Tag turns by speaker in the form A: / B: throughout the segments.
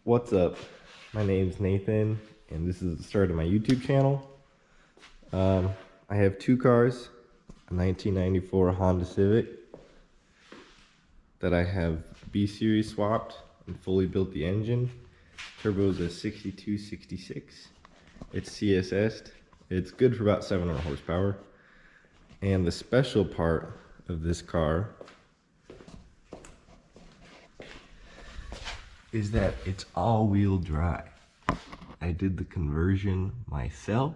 A: What's up? My name's Nathan, and this is the start of my YouTube channel. I have two cars, a 1994 Honda Civic that I have B-Series swapped and fully built the engine. Turbo is a 6266. It's CSS'd. It's good for about 700 horsepower. And the special part of this car is that it's all-wheel drive. I did the conversion myself.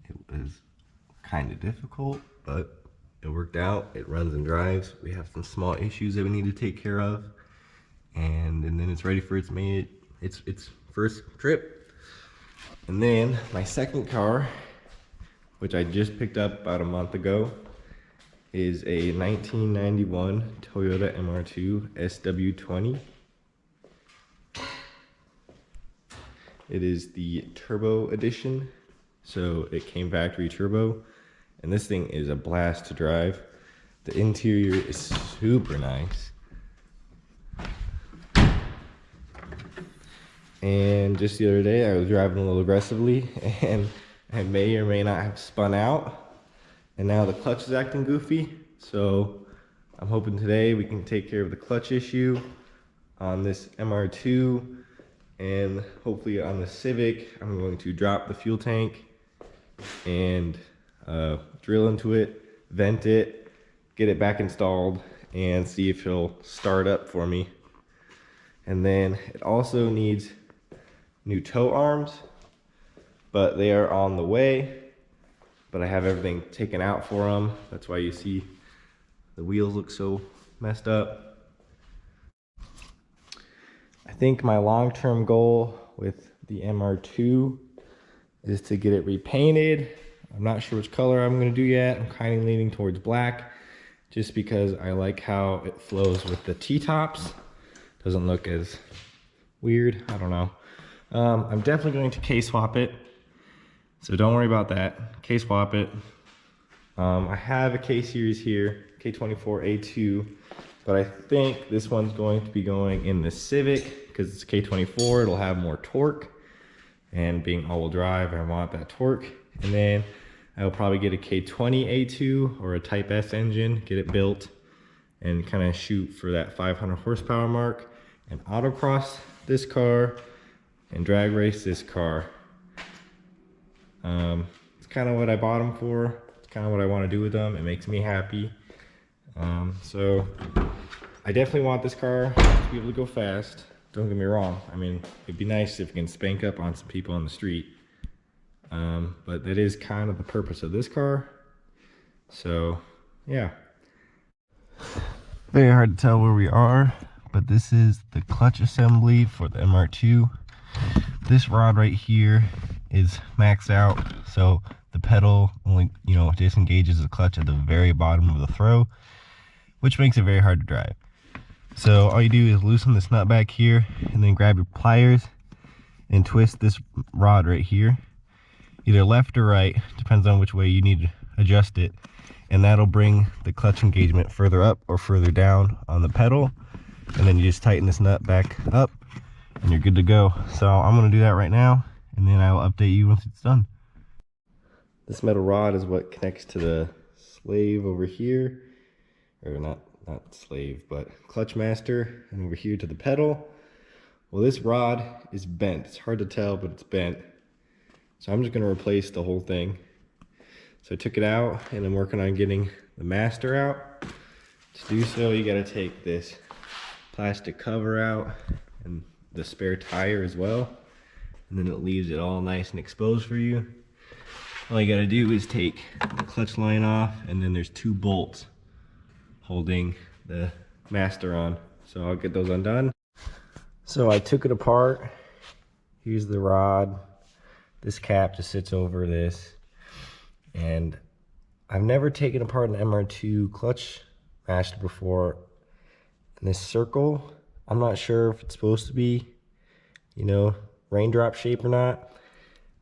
A: It was kind of difficult, but it worked out. It runs and drives. We have some small issues that we need to take care of, and then it's ready for its first trip. And then my second car, which I just picked up about a month ago, is a 1991 Toyota MR2 SW20. It is the turbo edition, so it came factory turbo, and this thing is a blast to drive. The interior is super nice. And just the other day I was driving a little aggressively and I may or may not have spun out, and now the clutch is acting goofy. So I'm hoping today we can take care of the clutch issue on this MR2. And hopefully on the Civic, I'm going to drop the fuel tank and drill into it, vent it, get it back installed, and see if it'll start up for me. And then it also needs new tow arms, but they are on the way. But I have everything taken out for them. That's why you see the wheels look so messed up. I think my long-term goal with the MR2 is to get it repainted. I'm not sure which color I'm going to do yet. I'm kind of leaning towards black just because I like how it flows with the T-tops. Doesn't look as weird. I don't know. I'm definitely going to K-swap it, so don't worry about that. K-swap it. I have a K-series here, K24A2. But I think this one's going to be going in the Civic because it's K24. It'll have more torque, and being all-wheel drive, I want that torque. And then I'll probably get a K20A2 or a Type S engine, get it built, and kind of shoot for that 500 horsepower mark, and autocross this car and drag race this car. It's kind of what I bought them for. It's kind of what I want to do with them. It makes me happy. So I definitely want this car to be able to go fast. Don't get me wrong. I mean, it'd be nice if we can spank up on some people on the street. But that is kind of the purpose of this car. So, yeah. Very hard to tell where we are, but this is the clutch assembly for the MR2. This rod right here is maxed out, so the pedal only, disengages the clutch at the very bottom of the throw, which makes it very hard to drive. So all you do is loosen this nut back here and then grab your pliers and twist this rod right here, either left or right, depends on which way you need to adjust it, and that'll bring the clutch engagement further up or further down on the pedal. And then you just tighten this nut back up and you're good to go. So I'm going to do that right now, and then I'll update you once it's done. This metal rod is what connects to the slave over here, or not slave, but clutch master, and over here to the pedal. Well, this rod is bent. It's hard to tell, but it's bent. So I'm just going to replace the whole thing. So I took it out, and I'm working on getting the master out. To do so, you got to take this plastic cover out and the spare tire as well, and then it leaves it all nice and exposed for you. All you gotta do is take the clutch line off, and then there's two bolts holding the master on. So I'll get those undone. So I took it apart. Here's the rod. This cap just sits over this. And I've never taken apart an MR2 clutch master before. And this circle, I'm not sure if it's supposed to be, raindrop shape or not.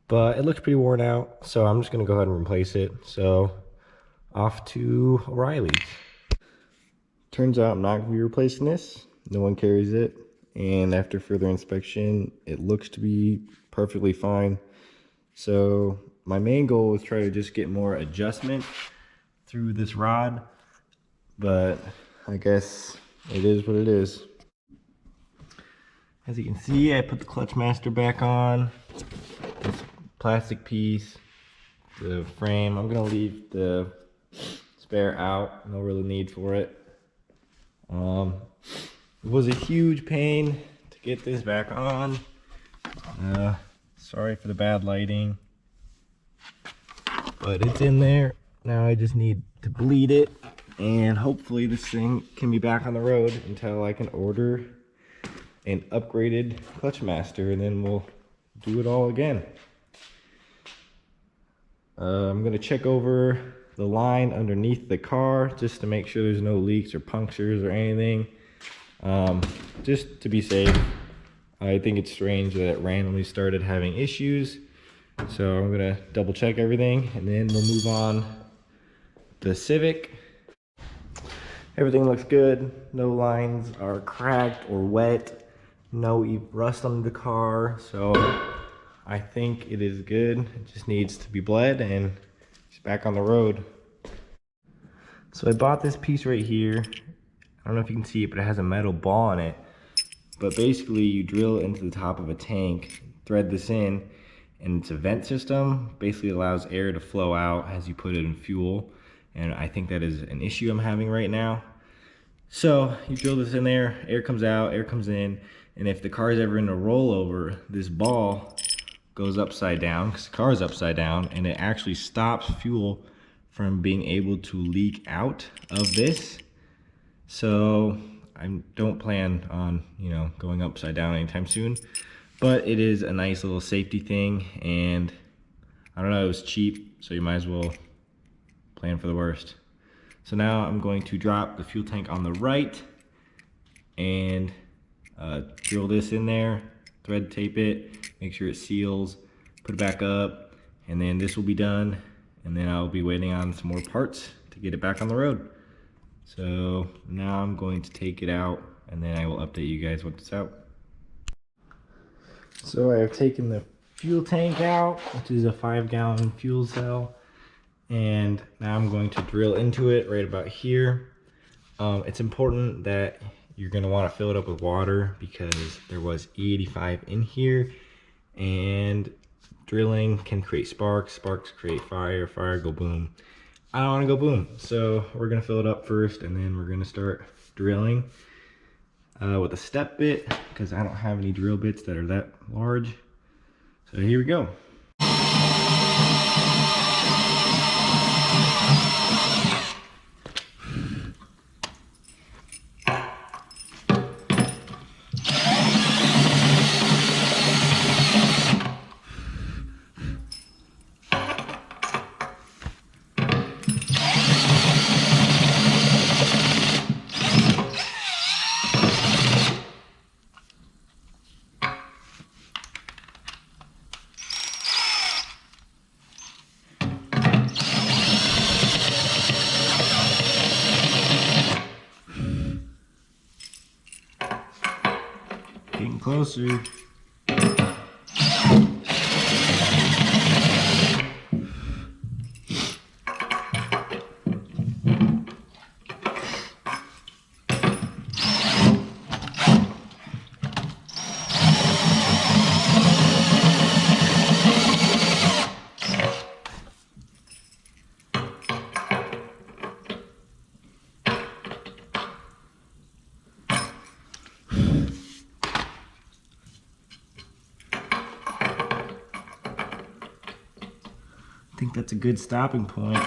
A: But it looks pretty worn out, so I'm just gonna go ahead and replace it. So off to O'Reilly's. Turns out I'm not gonna be replacing this. No one carries it. and after further inspection, it looks to be perfectly fine. So my main goal is try to just get more adjustment through this rod, but I guess it is what it is. As you can see, I put the clutch master back on. This plastic piece, the frame, I'm gonna leave the spare out, no really need for it. It was a huge pain to get this back on. Sorry for the bad lighting, but it's in there. Now I just need to bleed it, and hopefully this thing can be back on the road until I can order an upgraded clutch master, and then we'll do it all again. I'm gonna check over the line underneath the car just to make sure there's no leaks or punctures or anything, just to be safe. I think it's strange that it randomly started having issues, so I'm gonna double check everything, and then we'll move on to the CIVIC. Everything looks good. No lines are cracked or wet. No rust on the car, so I think it is good. It just needs to be bled and it's back on the road. So I bought this piece right here. I don't know if you can see it, but it has a metal ball on it. But basically you drill it into the top of a tank, thread this in, and it's a vent system. Basically allows air to flow out as you put it in fuel. And I think that is an issue I'm having right now. So you drill this in there, air comes out, air comes in, and if the car is ever in a rollover, this ball goes upside down, because the car is upside down, and it actually stops fuel from being able to leak out of this. So I don't plan on, going upside down anytime soon, but it is a nice little safety thing, and I don't know, it was cheap, so you might as well plan for the worst. So now I'm going to drop the fuel tank on the right and drill this in there, thread tape it, make sure it seals, put it back up, and then this will be done, and then I'll be waiting on some more parts to get it back on the road. So now I'm going to take it out, and then I will update you guys once it's out. So I have taken the fuel tank out, which is a 5-gallon fuel cell, and now I'm going to drill into it right about here. It's important that you're going to want to fill it up with water because there was E85 in here, and drilling can create sparks, sparks create fire, fire go boom. I don't want to go boom, so we're going to fill it up first, and then we're going to start drilling with a step bit because I don't have any drill bits that are that large. So here we go. Getting closer. I think that's a good stopping point.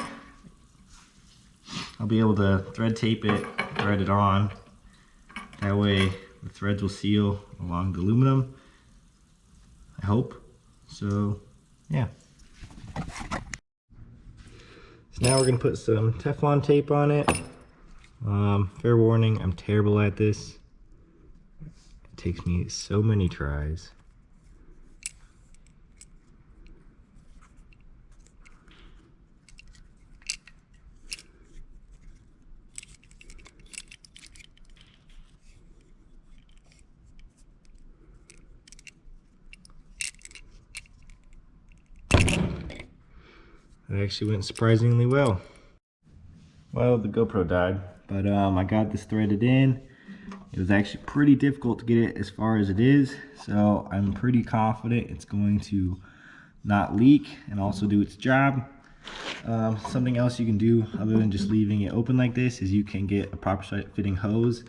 A: I'll be able to thread tape it, thread it on. That way the threads will seal along the aluminum, I hope. So yeah. So now we're gonna put some Teflon tape on it. Fair warning, I'm terrible at this. It takes me so many tries. It actually went surprisingly well. Well, the GoPro died, but I got this threaded in. It was actually pretty difficult to get it as far as it is, so I'm pretty confident it's going to not leak and also do its job. Something else you can do other than just leaving it open like this is you can get a proper fitting hose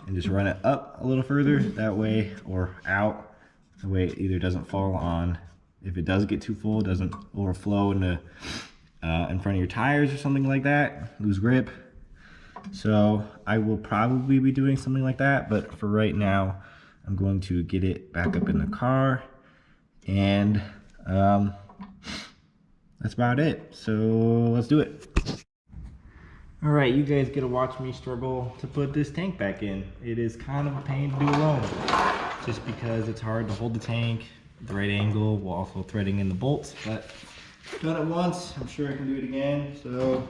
A: and just run it up a little further that way, or out, the way it either doesn't fall on, if it does get too full, it doesn't overflow into in front of your tires or something like that, lose grip. So I will probably be doing something like that, but for right now I'm going to get it back up in the car, and that's about it. So let's do it. All right, you guys get to watch me struggle to put this tank back in. It is kind of a pain to do alone, just because it's hard to hold the tank at the right angle while also threading in the bolts. But done it once, I'm sure I can do it again. So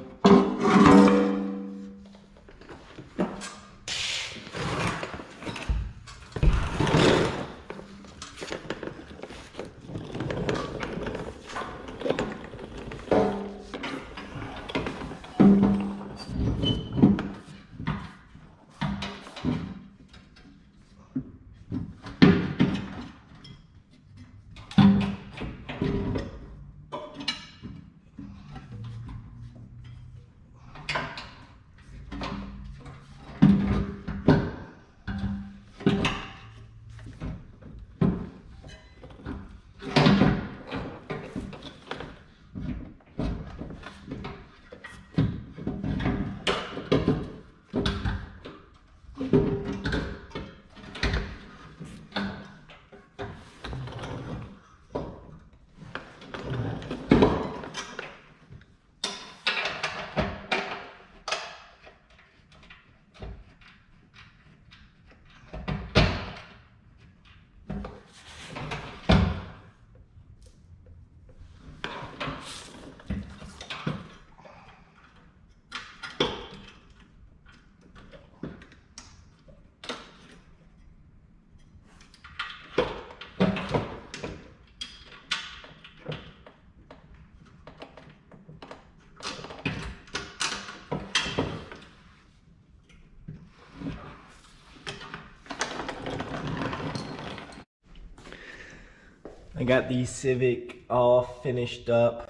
A: I got the CIVIC all finished up,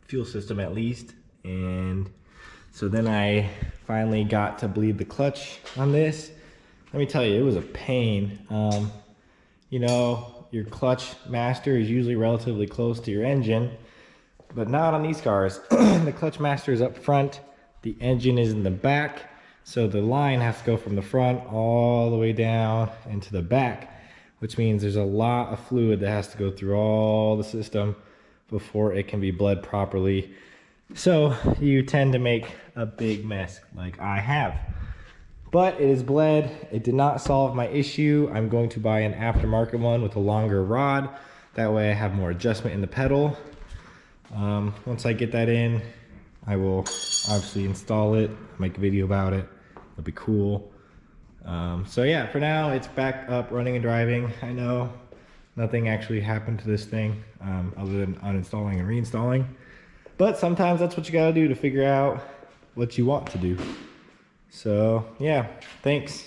A: fuel system at least, and so then I finally got to bleed the clutch on this. Let me tell you, it was a pain. You know, your clutch master is usually relatively close to your engine, but not on these cars. The clutch master is up front, the engine is in the back, so the line has to go from the front all the way down into the back, which means there's a lot of fluid that has to go through all the system before it can be bled properly. So you tend to make a big mess like I have. But it is bled. It did not solve my issue. I'm going to buy an aftermarket one with a longer rod. That way I have more adjustment in the pedal. Once I get that in, I will obviously install it, make a video about it. It'll be cool. So yeah, for now it's back up running and driving. I know nothing actually happened to this thing other than uninstalling and reinstalling, but sometimes that's what you gotta do to figure out what you want to do. So yeah, thanks.